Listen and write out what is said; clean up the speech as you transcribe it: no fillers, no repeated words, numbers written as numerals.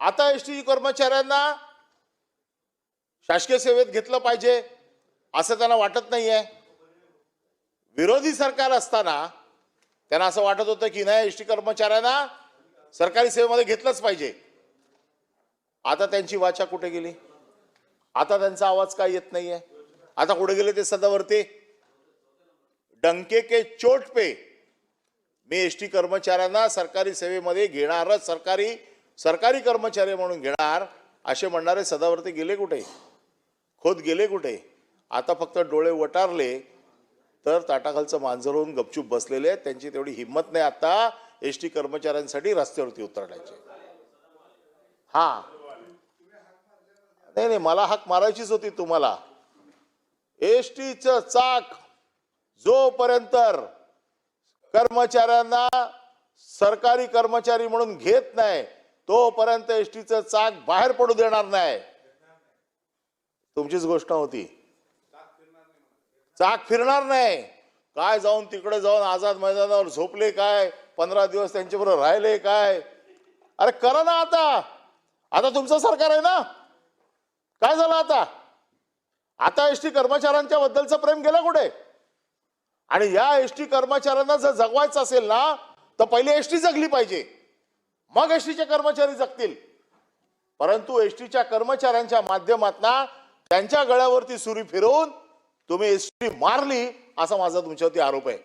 आता एसटी कर्मचाऱ्यांना शासकीय सेवेत घेतलं पाहिजे असं त्यांना वाटत नाहीये। विरोधी सरकार असताना त्यांना असं वाटत होतं की नाही एसटी कर्मचाऱ्यांना सरकारी सेवेमध्ये घेतलंच पाहिजे। आता त्यांची वाचा कुठे गेली? आता त्यांचा आवाज काय येत नाहीये? आता कुठे गेले ते सदावर्ते? डंके के चोट पे मी एसटी कर्मचाऱ्यांना सरकारी सेवेमध्ये घेणारच, सरकारी कर्मचारी म्हणून घेणार असे म्हणणारे सदावर्ते गेले कुठे? खोत गेले कुठे? आता फक्त डोळे वटारले तर ताटाखालचं मांजर होऊन गपचूप बसलेले आहेत। त्यांची तेवढी हिंमत नाही आता एसटी कर्मचाऱ्यांसाठी रस्त्यावरती उतरण्याची। हा नाही, मला हाक मारायचीच होती तुम्हाला। एसटीचं चाक जोपर्यंत कर्मचाऱ्यांना सरकारी कर्मचारी म्हणून घेत नाही तोपर्यंत एसटीचं चाक बाहेर पडू देणार नाही। तुमचीच गोष्ट होती, चाक फिरणार नाही। काय जाऊन तिकडे जाऊन आझाद मैदानावर झोपले काय? 15 दिवस त्यांच्याबरोबर राहिले काय? अरे करा ना आता तुमचं सरकार आहे ना। काय झालं आता एसटी कर्मचाऱ्यांच्या बद्दलचं प्रेम गेलं कुठे? आणि या एसटी कर्मचाऱ्यांना जर जगवायचं असेल ना तर पहिले एसटी जगली पाहिजे, मग एसटीचे कर्मचारी जगतील। परंतु एसटीच्या कर्मचाऱ्यांच्या माध्यमातून त्यांच्या गळ्यावरती सुरी फिरवून तुम्ही एसटी मारली असा माझा तुमच्यावरती आरोप आहे।